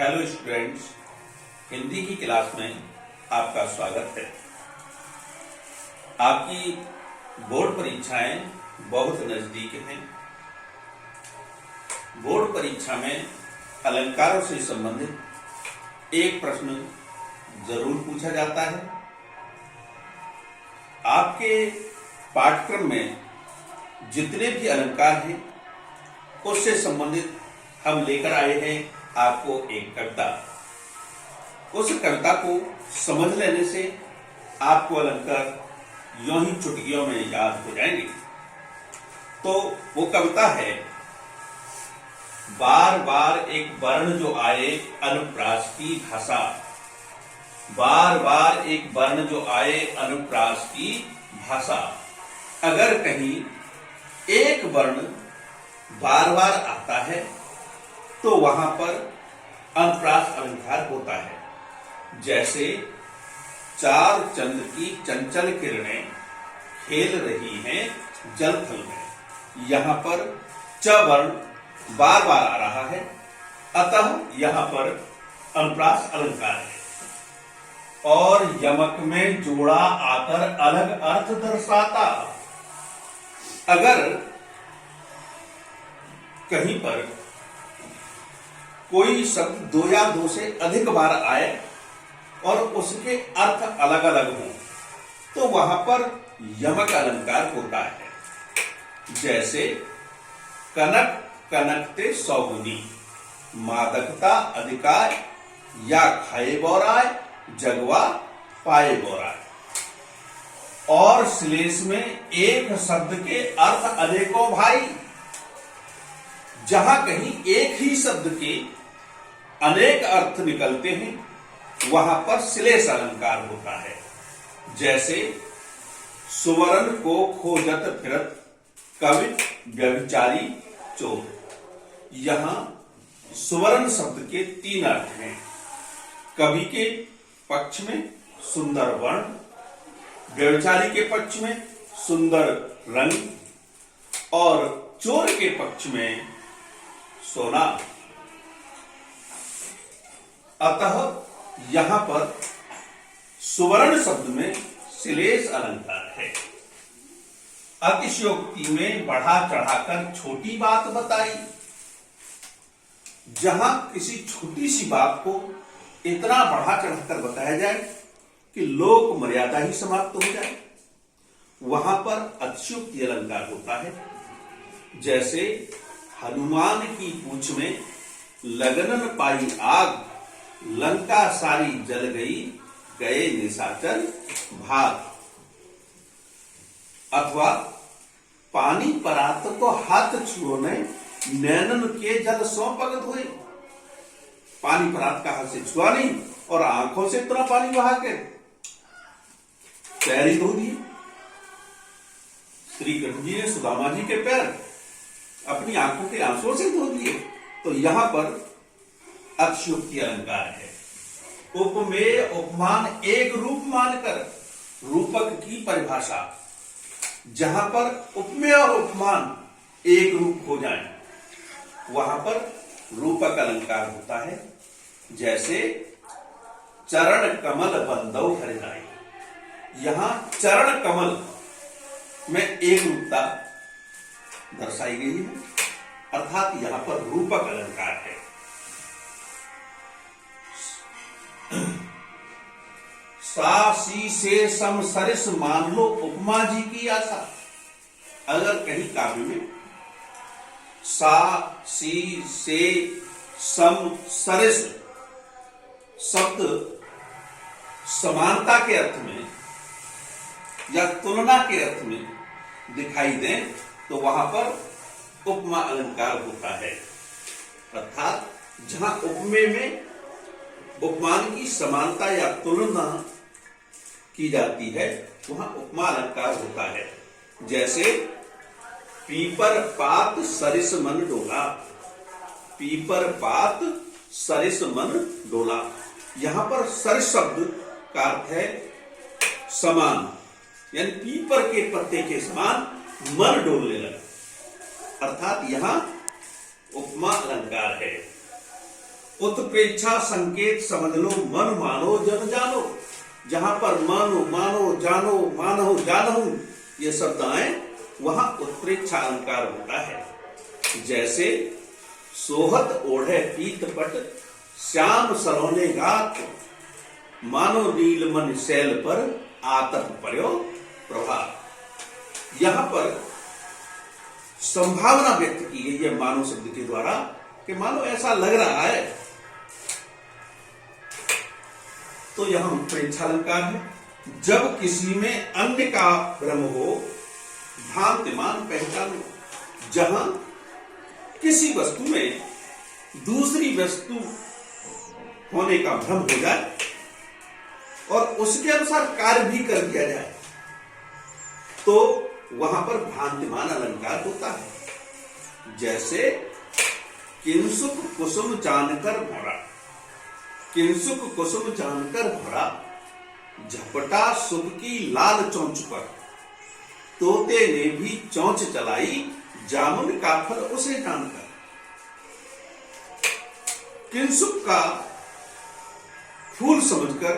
Hello students, Hindi की class में आपका स्वागत है। आपकी बोर्ड परीक्षाएं बहुत नजदीक हैं। बोर्ड परीक्षा में अलंकारों से संबंधित एक प्रश्न जरूर पूछा जाता है। आपके पाठ्यक्रम में जितने भी अलंकार हैं उससे संबंधित हम लेकर आए हैं आपको एक कविता। उस कविता को समझ लेने से आपको अलंकार यूं ही चुटकियों में याद हो जाएंगे। तो वो कविता है, बार बार एक वर्ण जो आए अनुप्रास की भाषा। बार बार एक वर्ण जो आए अनुप्रास की भाषा। अगर कहीं एक वर्ण बार बार आता है तो वहां पर अनुप्रास अलंकार होता है। जैसे चार चंद्र की चंचल किरणें खेल रही हैं जलथल में। यहां पर च वर्ण बार बार आ रहा है, अतः यहां पर अनुप्रास अलंकार है। और यमक में जोड़ा आकर अलग अर्थ दर्शाता। अगर कहीं पर कोई शब्द दो या दो से अधिक बार आए और उसके अर्थ अलग अलग हों तो वहां पर यमक अलंकार होता है। जैसे कनक कनकते सौगुनी, मादकता अधिकार, या खाए बोराय जगवा पाए बोराय। और श्लेष में एक शब्द के अर्थ अनेकों भाई। जहां कहीं एक ही शब्द के अनेक अर्थ निकलते हैं वहां पर श्लेष अलंकार होता है। जैसे सुवर्ण को खोजत फिरत कवि व्यभिचारी चोर। यहां सुवर्ण शब्द के तीन अर्थ हैं। कवि के पक्ष में सुंदर वर्ण, व्यभिचारी के पक्ष में सुंदर रंग और चोर के पक्ष में सोना। अतः यहां पर सुवर्ण शब्द में श्लेष अलंकार है। अतिशयोक्ति में बढ़ा चढ़ाकर छोटी बात बताई। जहां किसी छोटी सी बात को इतना बढ़ा चढ़ाकर बताया जाए कि लोक मर्यादा ही समाप्त हो जाए, वहां पर अतिशयोक्ति अलंकार होता है। जैसे हनुमान की पूंछ में लगनन पाई आग, लंका सारी जल गई गए निशाचर भाग। अथवा पानी परात को हाथ छुओने नैनन के जल सौ पगत हुए। पानी परात का हाथ से छुआ नहीं और आंखों से इतना पानी बहा के पैर ही धो दिए। श्री कृष्ण जी ने सुदामा जी के पैर अपनी आंखों के आंसुओं से धो दिए। तो यहां पर अतिशयोक्ति अलंकार है। उपमेय उपमान एक रूप मानकर, रूपक की परिभाषा। जहां पर उपमेय और उपमान एक रूप हो जाए वहां पर रूपक अलंकार होता है। जैसे चरण कमल बंदौ हरिराई। यहां चरण कमल में एक रूपता दर्शाई गई है, अर्थात यहां पर रूपक अलंकार है। सा सी से सम सरिस मान लो उपमा जी की आशा। अगर कहीं काव्य में सा सी से सम सरिस शब्द समानता के अर्थ में या तुलना के अर्थ में दिखाई दें तो वहां पर उपमा अलंकार होता है। अर्थात जहां उपमेय में उपमान की समानता या तुलना की जाती है वहां उपमा अलंकार होता है। जैसे पीपर पात सरिस मन डोला। पीपर पात सरिस मन डोला। यहां पर सरिस शब्द का अर्थ है समान, यानी पीपर के पत्ते के समान मन डोलने लगा। अर्थात यहां उपमा अलंकार है। उत्प्रेक्षा संकेत समझ लो, मन मानो जन जानो। जहां पर मानो मानो जानो मानो जानो ये शब्द आए वहां उत्प्रेक्षा अलंकार होता है। जैसे सोहत ओढ़े पीत पट श्याम सलोने गात, मानो नीलमन शैल पर आतप पर्यो प्रभात। यहां पर संभावना व्यक्त की गई है मानो शब्द के द्वारा कि मानो ऐसा लग रहा है, तो यहां उत्प्रेक्षा अलंकार है। जब किसी में अन्य का भ्रम हो, भ्रांतिमान पहचानो। जहां किसी वस्तु में दूसरी वस्तु होने का भ्रम हो जाए और उसके अनुसार कार्य भी कर दिया जाए, तो वहां पर भ्रांतिमान अलंकार होता है। जैसे किंसुक कुसुम जानकर भरा, किंसुक कुसुम जानकर भरा, झपटा सुख की लाल चौंच पर, तोते ने भी चौंच चलाई, जामुन का फल उसे जानकर। किंसुक का फूल समझकर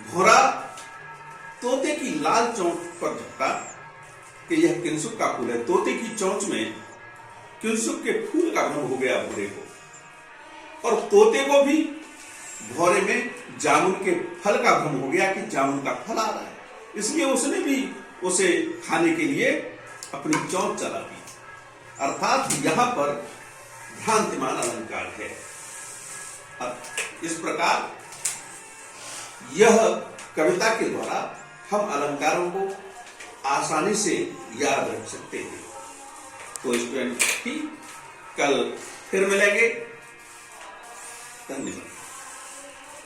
भौरा तोते की लाल चौंच पर झपटा कि यह किंसुक का फूल है। तोते की चौंच में किंसुक के फूल का भ्रम हो गया भौरे को, और तोते को भी भौरे में जामुन के फल का भ्रम हो गया कि जामुन का फल आ रहा है, इसलिए उसने भी उसे खाने के लिए अपनी चौंच चला दी। अर्थात यहां पर भ्रांतिमान अलंकार है। अब इस प्रकार यह कविता के द्वारा हम अलंकारों को आसानी से याद रख सकते हैं। तो स्टूडेंट, कल फिर मिलेंगे। धन्यवाद।